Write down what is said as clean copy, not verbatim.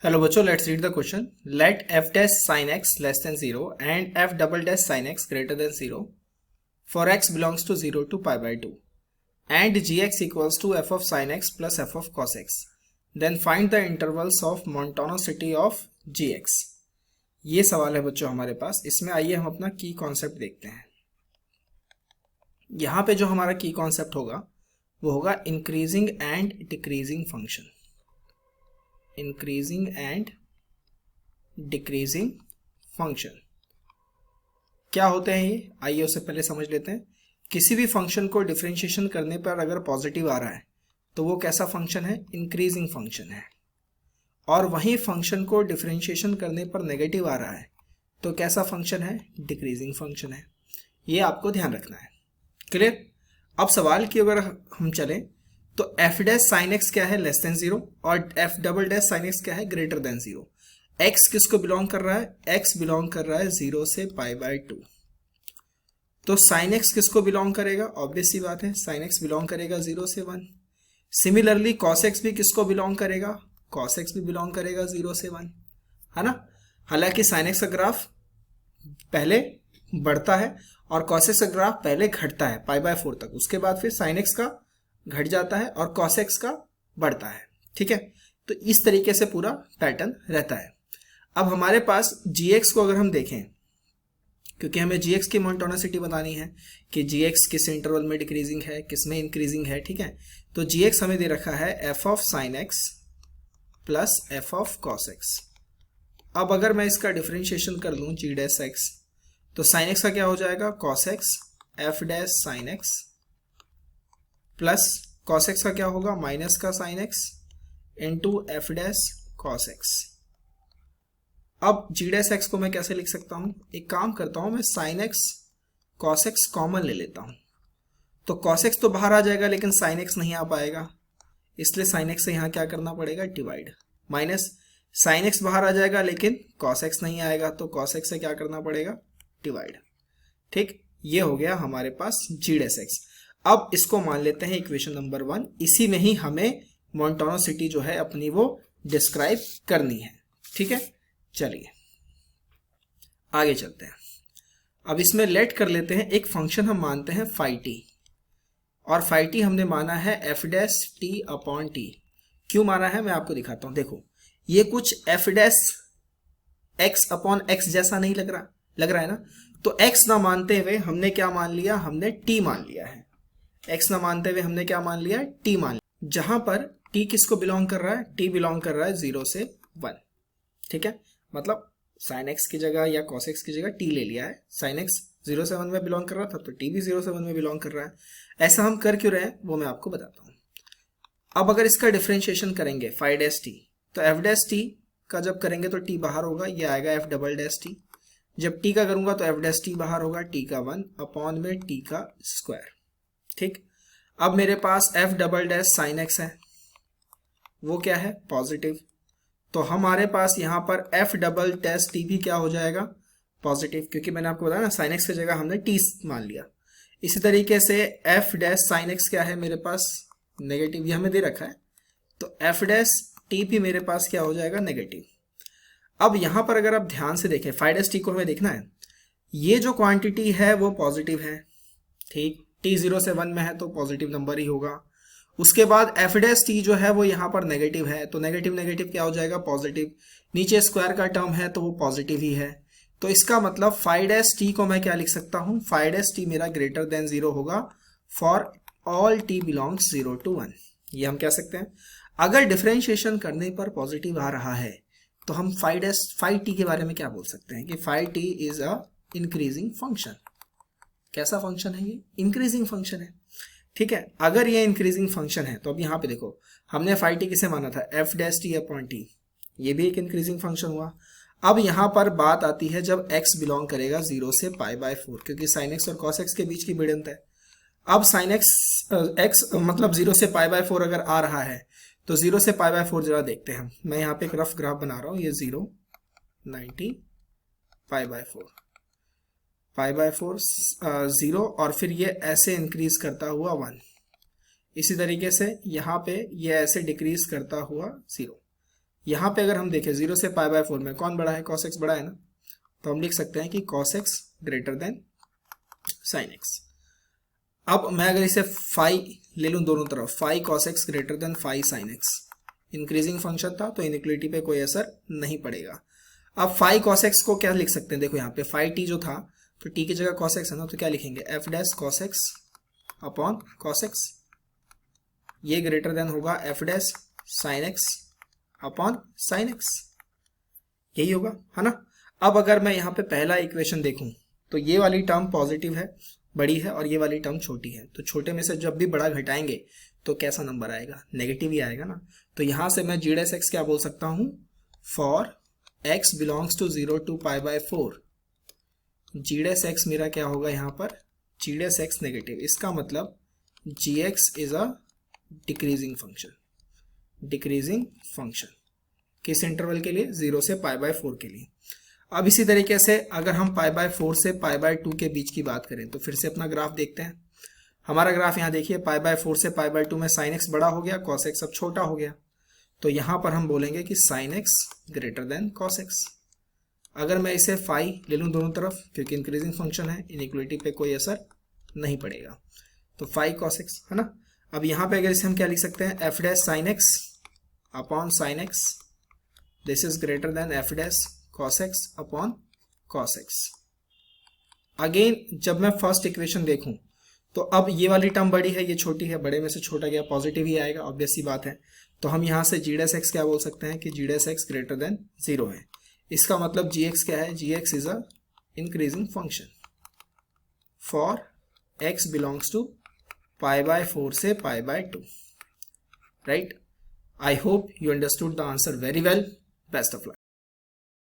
Hello बच्चों, let's read the question. Let f dash sin x less than 0 and f double dash sin x greater than 0 for x belongs to 0 to pi by 2 and gx equals to f of sin x plus f of cos x. Then find the intervals of monotonicity of gx. ये सवाल है बच्चों हमारे पास. इसमें आइए हम अपना की कॉन्सेप्ट देखते हैं. यहाँ पे जो हमारा की कॉन्सेप्ट होगा वो होगा increasing and decreasing function. Increasing and decreasing function क्या होते हैं ये, आइए उससे पहले समझ लेते हैं. किसी भी फंक्शन को डिफरेंशिएशन करने पर अगर पॉजिटिव आ रहा है तो वो कैसा फंक्शन है? इंक्रीजिंग फंक्शन है. और वहीं फंक्शन को डिफरेंशिएशन करने पर नेगेटिव आ रहा है तो कैसा फंक्शन है? डिक्रीजिंग फंक्शन है. ये आपको ध्यान रखना है. क्लियर? अब सवाल की अगर हम चलें तो f डैश साइन एक्स क्या है? लेस देन 0 और f double dash sine x क्या है? Greater than 0. x किसको बिलोंग कर रहा है? x बिलोंग कर रहा है 0 से पाई बाय 2. तो साइन x किसको बिलोंग करेगा? ऑब्वियस सी बात है, साइन x बिलोंग करेगा 0 से 1. सिमिलरली cos x भी किसको बिलोंग करेगा? cos x भी बिलोंग करेगा 0 से 1, है ना. हालांकि साइन x का ग्राफ पहले बढ़ता है और cos x का ग्राफ पहले घटता है पाई बाय 4 तक. उसके बाद फिर साइन x का घट जाता है और cos x का बढ़ता है. ठीक है, तो इस तरीके से पूरा पैटर्न रहता है. अब हमारे पास gx को अगर हम देखें, क्योंकि हमें gx की मोनोटोनिसिटी बतानी है कि gx किस इंटरवल में डिक्रीजिंग है, किस में इंक्रीजिंग है. ठीक है, तो gx हमें दे रखा है f of sine x plus f of cos x. अब अगर मैं इसका डिफरेंशिएशन कर लूं g डैश x, तो साइन x का क्या हो जाएगा? cos x f dash sine x plus cos x का क्या होगा? माइनस का sine x into F dash cos x. अब g डैश x को मैं कैसे लिख सकता हूं? एक काम करता हूं, मैं sine x cos x common ले लेता हूं. तो cos x तो बाहर आ जाएगा लेकिन साइन x नहीं आ पाएगा, इसलिए साइन x से यहां क्या करना पड़ेगा? डिवाइड. माइनस साइन x बाहर आ जाएगा लेकिन cos x नहीं आएगा, तो cos x से क्या करना पड़ेगा? डिवाइड. ठीक, ये हो गया हमारे पास g डैश x. अब इसको मान लेते हैं इक्वेशन नंबर 1. इसी में ही हमें मोनोटोनिसिटी जो है अपनी वो डिस्क्राइब करनी है. ठीक है, चलिए आगे चलते हैं. अब इसमें लेट कर लेते हैं एक फंक्शन हम मानते हैं फाई टी, और फाई टी हमने माना है F dash T upon T. क्यों माना है मैं आपको दिखाता हूं. देखो, ये कुछ F dash x upon x जैसा नहीं लग रहा है ना. तो एक्स ना मानते हुए हमने क्या मान लिया? हमने टी मान लिया है. x ना मानते हुए हमने क्या मान लिया? t मान लिया. जहां पर t किसको बिलोंग कर रहा है? t बिलोंग कर रहा है 0 से 1. ठीक है, मतलब sin x की जगह या cos x की जगह t ले लिया है. sin x 0 से 1 में बिलोंग कर रहा था तो t भी 0 से 1 में बिलोंग कर रहा है. ऐसा हम कर क्यों रहे हैं वो मैं आपको बताता हूं. अब अगर इसका डिफरेंशिएशन करेंगे फाई डैश टी, तो एफ डैश टी का जब करेंगे तो t बाहर होगा, ये आएगा एफ डबल डैश टी. जब t का करूंगा तो एफ डैश टी बाहर होगा, t का 1 अपॉन में t का स्क्वायर. ठीक, अब मेरे पास f double dash sine x है, वो क्या है? पॉजिटिव. तो हमारे पास यहां पर f डबल डैश टी भी क्या हो जाएगा? पॉजिटिव, क्योंकि मैंने आपको बताया ना साइन एक्स की जगह हमने t मान लिया. इसी तरीके से f डैश साइन एक्स क्या है मेरे पास? नेगेटिव, ये हमें दे रखा है. तो f डैश टी भी मेरे पास क्या हो जाएगा? नेगेटिव. अब यहां पर अगर आप ध्यान से देखें, फाई डैश टी को हमें देखना है, ये जो क्वांटिटी है वो पॉजिटिव है. ठीक, t 0 से 1 में है तो पॉजिटिव नंबर ही होगा. उसके बाद f डैश t जो है वो यहाँ पर नेगेटिव है, तो नेगेटिव नेगेटिव क्या हो जाएगा? पॉजिटिव. नीचे स्क्वायर का टर्म है तो वो पॉजिटिव ही है. तो इसका मतलब फाई डैश t को मैं क्या लिख सकता हूँ? फाई डैश t मेरा ग्रेटर देन 0 होगा for all t belongs 0 to 1. ये हम कह सकते हैं. अगर डिफरेंशिएशन करने पर पॉजिटिव आ रहा है तो हम फाई t के बारे में क्या बोल सकते हैं कि phi t is a increasing function. कैसा फंक्शन है ये? इंक्रीजिंग फंक्शन है. ठीक है, अगर ये इंक्रीजिंग फंक्शन है तो अब यहाँ पे देखो, हमने फाई टी किसे माना था? F dash T upon T. ये भी एक इंक्रीजिंग फंक्शन हुआ. अब यहाँ पर बात आती है जब x बिलोंग करेगा 0 से पाई बाय 4, क्योंकि साइन x और cos x के बीच की भिड़ंत है. अब साइन x मतलब 0 से पाई बाय 4 अगर आ रहा है तो 0 से पाई बाय 4 जरा देखते हैं. मैं यहाँ पे एक रफ ग्राफ बना रहा हूँ. ये 0, 90, पाई बाय 4, पाई बाय 4 0, और फिर ये ऐसे इंक्रीज करता हुआ 1. इसी तरीके से यहाँ पे ये ऐसे डिक्रीज करता हुआ 0. यहाँ पे अगर हम देखें 0 से पाई बाय 4 में कौन बड़ा है, cos x बड़ा है ना, तो हम लिख सकते हैं कि cos x greater then sin x। अब मैं अगर इसे फाई ले लूँ दोनों तरफ, phi cos x greater than phi sin x, increasing function था तो इनइक्वलिटी पे कोई असर नहीं पड़ेगा। अब फाई cos x को क्या लिख सकते हैं, देखो यहाँ पे फाई t जो था तो t की जगह cos x है ना, तो क्या लिखेंगे f dash cos x upon cos x, ये ग्रेटर देन होगा f dash sin x upon sin x, यही होगा, है ना। अब अगर मैं यहाँ पे पहला इक्वेशन देखूं तो ये वाली टर्म पॉजिटिव है, बड़ी है, और ये वाली टर्म छोटी है, तो छोटे में से जब भी बड़ा घटाएंगे तो कैसा नंबर आएगा, नेगेटिव ही आएगा ना। तो यहां से मैं g डैश x क्या बोल सकता हूं, for x belongs to 0 to pi by 4, g dash x मेरा क्या होगा यहाँ पर, g डैश x नेगेटिव, इसका मतलब gx is a decreasing function, decreasing function किस इंटरवल के लिए, 0 से पाई बाय 4 के लिए। अब इसी तरीके से अगर हम पाई बाय 4 से पाई बाय 2 के बीच की बात करें तो फिर से अपना ग्राफ देखते हैं। हमारा ग्राफ यहाँ देखिए, पाई बाय 4 से पाई बाय 2 में sin x बड़ा हो गया, cos x अब छोटा हो गया, तो यहां पर हम बोलेंगे कि sin x greater then cos x। अगर मैं इसे फाई ले लूं दोनों तरफ, क्योंकि इंक्रीजिंग फंक्शन है, इनइक्वलिटी पे कोई असर नहीं पड़ेगा, तो फाई cos x, है ना। अब यहाँ पे अगर इसे हम क्या लिख सकते हैं, f dash sin x upon sin x, this is greater than f dash cos x upon cos x। Again जब मैं फर्स्ट इक्वेशन देखूं तो अब ये वाली टर्म बड़ी है, ये छोटी है, बड़े में से छोटा गया, पॉजिटिव ही आएगा, ऑब्वियस सी बात है। तो हम यहाँ से g डैश x क्या बोल सकते हैं कि g dash x greater than 0 है, इसका मतलब gx क्या है, gx is a increasing function for x belongs to pi by 4 से pi by 2, right. I hope you understood the answer very well, best of luck.